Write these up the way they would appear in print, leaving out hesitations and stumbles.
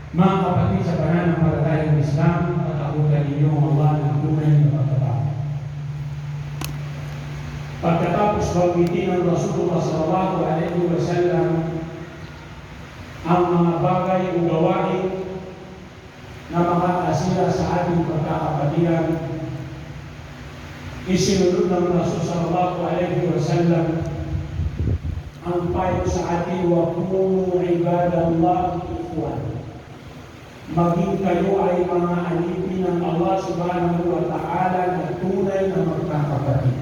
Mga kapatid sa pananampalatayang Islam, patakutan ninyo ang Allah ng tunay na pagkatao. Pagkatapos banggitin ng Rasulullah SAW ang mga bagay o gawain na makakasira sa ating pagkakapatiran, isinunod ng Rasul SAW ang payo sa atin, wa kunu ibadallah ikhwan. Maging kayo ay mga alipin ng Allah subhanahu wa ta'ala na tunay na magkakapatid.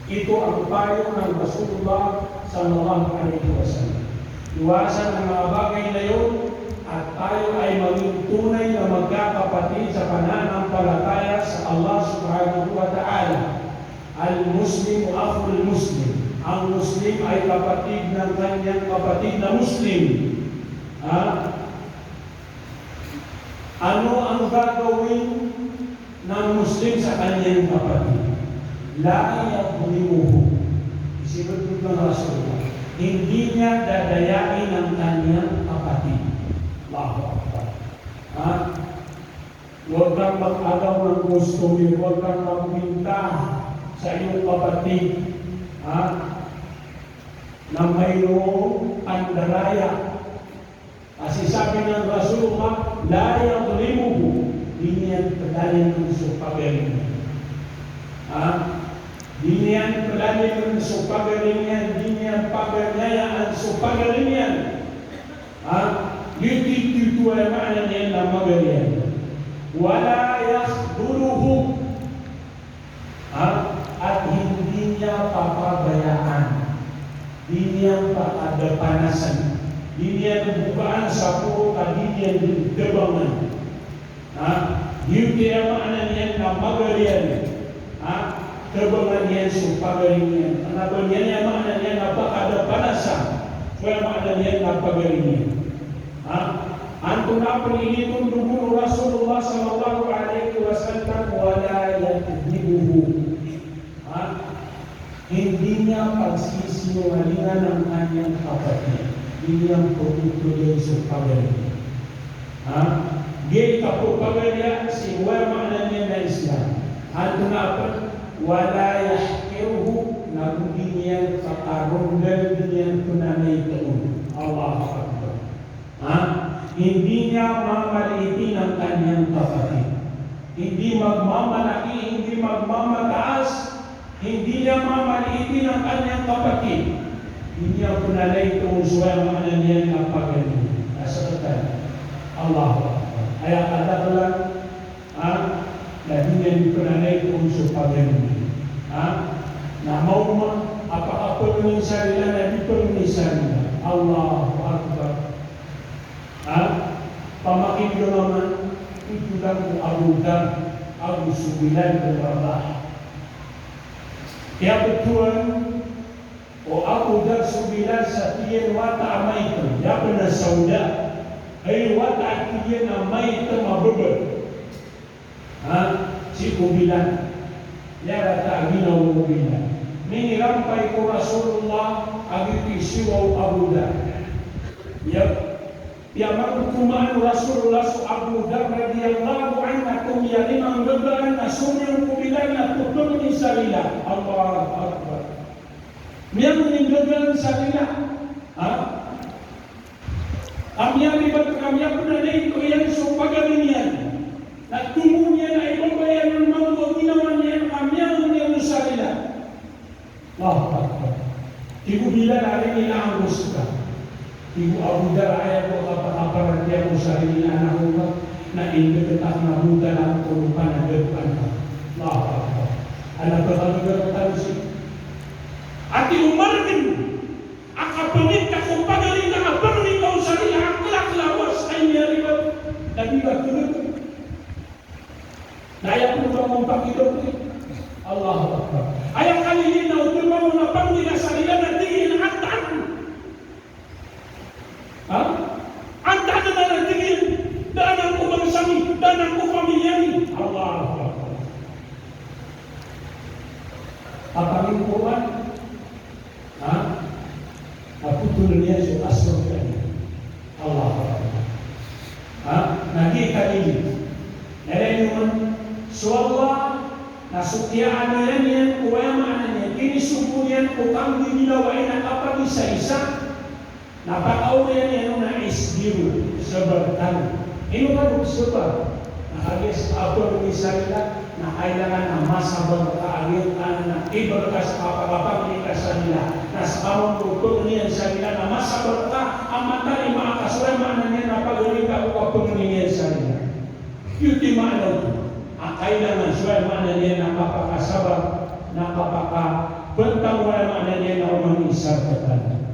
Ito ang payo ng Rasulullah sallallahu alaihi wasallam. Iwasan ang mga bagay na yun at tayo ay maging tunay na magkakapatid sa pananampalataya sa Allah subhanahu wa ta'ala. Al-Muslim akhul Muslim. Ang Muslim ay kapatid ng kanyang kapatid na Muslim. Ano ang gagawin ng Muslim sa kanyang kapatid? La yadhlimuhu. Isinunod ng Rasulullah. Hindi niya dadayain ang kanyang kapatid. Allahu Akbar. Huwag kang mag-agaw ng gusto, huwag kang magpinta sa iyong kapatid na mayroong pandaraya. Kasi sabi ng Rasulullah, la yadhlimuhu. Hindi niya padaling ng supagaling. Hindi niya padaling ng supagaling yan. Hindi niya paganyayaan supagaling yan. Ito ay makna niya na magaling. Wala yakhduluhu. At hindi niya papabayaan. Hindi niya pakadapanasan. Hindi niya bukaan sa puro hindi niya debangan. Yung kaya makna niya na magaling. Debangan niya supagaling niya. Ano niya makna niya na pakadapanasan. Kaya makna niya na pagaling niya. Antum apa ini tundukun Rasulullah sallallahu alaihi wasallam wala yakdzibuhu. Hindi niya pagsisinungalingan ng kanyang kapatid. Hindi niya pagtutuloy sa pagaling. Gay kapupagalia si wala makna niya na Islam. Antum apa wala yahkiruhu na hindi niya pakarunggal niya tunanay taon. Allahu Akbar. Hindi niya mamaliitin ang kanyang kapatid. Hindi magmamalaki, hindi magmamataas, hindi niya mamaliitin ang kanyang kapatid. Hindi niya punalay itong suwaya makana niya ng pagaling. Nasakatan. Allahu Akbar. Kaya kadaklan, na hindi niya punalay itong supagaling. Na mauma, apa-apa ng sarila na dito ng sarila. Allahu Akbar. Pamakin naman itu lang Abu Dhar Abu Subilan bin Rabah. Kaya betul Abu Dhar Subilan sa tiyan wata amaitan. Ya benar sauda. Ay wata tiyan amaitan mabubur. Si Subilan. Ya rata ginaw Subilan. Minirampai ko Rasulullah agiti siwaw Abu Dhar. Ya magkumaan Rasulullah Abu Dhar radhiyallahu anhu ya limang beban asumyang kubilan na tutun ni salila. Allahu Akbar. Yang meninggalkan salila. Amya libat kamya pun ada itu yang supagalian. Na tumunya na ibang bayan ng mga ginawa niya amya ng salila. Allahu Akbar. Ibu bilang hari ini ang gusto. Ibu Abu Dhar ayat ko kapag dia mo sarili na anak ko na indiketak na buta na tulupan na depan ka. Allahu Akbar. Anak ko kami si Ati Umar din akapanit ka kung pagaling na kapanunin ka sarili aklak lawas ay niyaribat nabibat tulad. Daya po ba mong pakidot Allahu Akbar. Ayaw kalilin na utulma mo na pang nila sarili na tingin at Anda ada mana tingin dan aku bangsami dan aku familiari. Allahu Akbar. Apa lingkungan? Aku dunia itu asal tadi. Allahu Akbar. kiaan yan kuya maanan yan kini supo yan utang di ginawain na kapag isa-isa napakauna yan na isbiru sebertan ino kan sebab alias apa misalnya na kailangan na masabang kaalitan na iberkas kapag ikas nila na sa kamang niyan sa nila na masabang ka amatan ay makakasuray maanan yan na pag-uling ka upang niyan sa nila yun di maanaw kailangan suay maanan yan na kapakasabang nakapakabentang wala maanan yan na umang isartatan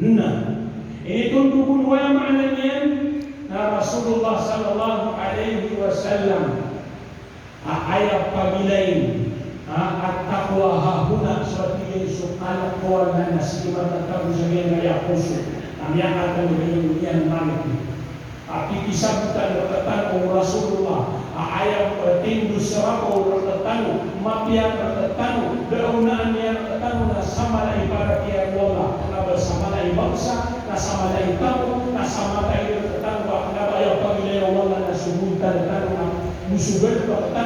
ini tundukun wala maanan yan na Rasulullah sallallahu alaihi wasallam ayat pagilain at-taqwa hahuna seperti yang suka kuat dan nasibat tentang sebagian gaya khusus yang akan menjadi malik tapi kisah kita berkata Rasulullah ayat tindu serapau berkata mapian berkata daunaan yang berkata sama lah ibarat ya Allah na bersama lah bangsa na sama lah tamu na sama lah berkata bahwa ayat pagilain Allah na subutan berkata musuh berkata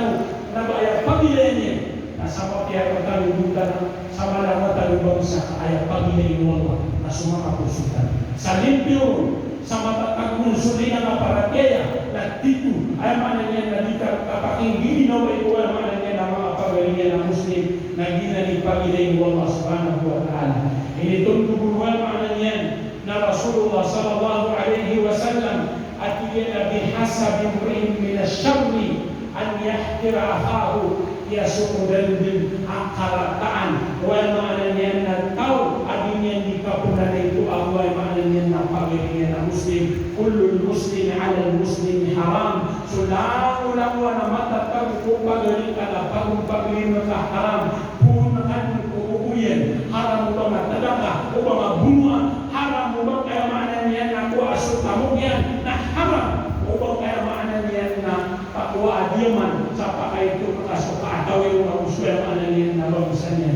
na ayat pagilainnya na sama pihak berkata bukan sama lah mata bangsa ayat pagilain Allah na semua kapusutan salimpio sama takkan munsulina kaparakaya na titu ay mananya na dika kapaking gini na ibu ay mananya na mga pagalinya na muslim na ginani pagilain Allah subhanahu wa ta'ala ini tundukun wal mananya na Rasulullah sallallahu alaihi wasallam atiyana bihasabi imri'in min asyarri an yahkira akhahu yasuku dalil akalataan wal mananya na tahu adinya dikapunan itu Allah mananya na pagilain na muslim kullul muslim ala muslim haram sulamu lahu na matatag ko pagilain ka pagilain ka haram punan ko uyen haram ba matadaka o ba bunga haram ba kaya mananya na ko asu kamugyan na haram o ba kaya mananya na pakwa adiman sa pakay ito kasuka ataw yung uswel mananya na bangsannya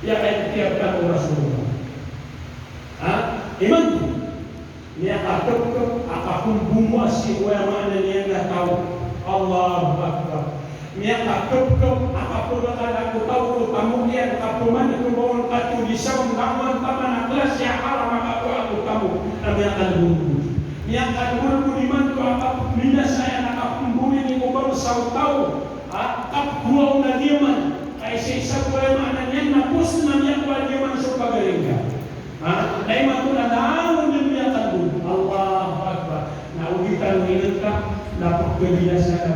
ya kaya tiapkan Rasulullah iman niya katap apapun bunga si ulama niya na tahu Allahu Akbar niya katap apapun kada ko tahu ko tamu niya kapuman ko bawon katu disam kaman taman kelas ya haram maka aku tamu niya kalbungu niya kalbungu di man ko apa minda saya nakapumbuni ni ko bang saw tahu kap buaw na diman ay sa ulama niya na pus na niya ko diman so pagalinga Naima tu na namun dunia tanggung Allahu Akbar na ugitan nilka na pagkabinasa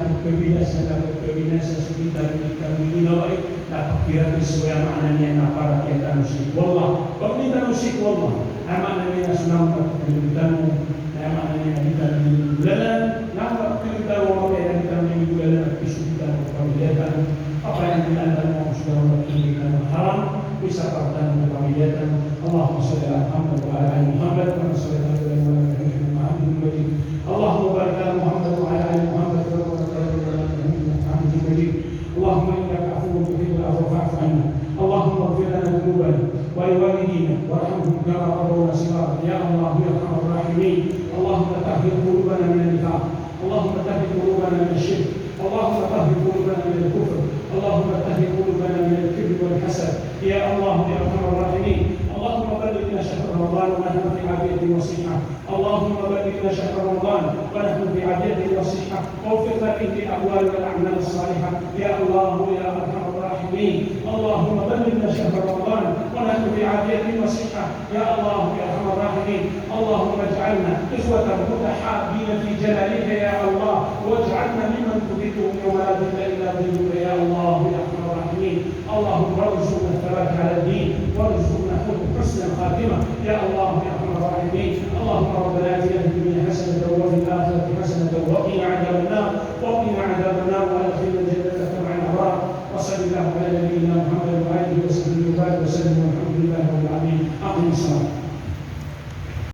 subita kita minawai na pagkira kesuya makna niya na para kita musik wallah pagkita musik wallah na makna niya na sunang pagkalimutan mo na makna niya na kita minulalan na pagkalimutan mo kaya na kita minulalan at isubitan mo pamilyakan apa yang kita mo sudah pagkalimutan haram bisa pagkalimutan mo pamilyakan Allahumma salli ala Muhammad wa ala ali Muhammad wa salli ala Muhammad Majid Allahumma barik ala Muhammad wa ala ali Muhammad wa salli ala Muhammad Majid Allahumma innaka afuwwun tuhibbul afwa fa'fu anna Allahumma ighfir lana dhunubana wa liwalidina warhamhum kama rabbawna shighara ya Allah ya arhamar rahimin Allahumma tahhir qulubana min an-nifaq Allahumma tahhir qulubana min asy-syirk Allahumma tahhir qulubana min al-kufr Allahumma tahhir qulubana min al-kibr wal hasad ya Allah ya arhamar rahimin اللهم بلغنا شهر رمضان ونحن في عافية وصحة اللهم بلغنا شهر رمضان ونحن في عافية وصحة واغفر لنا في الأقوال والأعمال الصالحة يا الله يا أرحم الراحمين اللهم بلغنا شهر رمضان ونحن في عافية وصحة يا الله يا أرحم الراحمين اللهم اجعلنا إخوة متحابين في جلالك يا الله واجعلنا ممن تذكرهم يوم لا ذل إلا ذلك يا الله يا أرحم الراحمين اللهم ارزقنا الثبات على الدين وارزقنا حسن الخاتمة يا الله يا أرحم الراحمين اللهم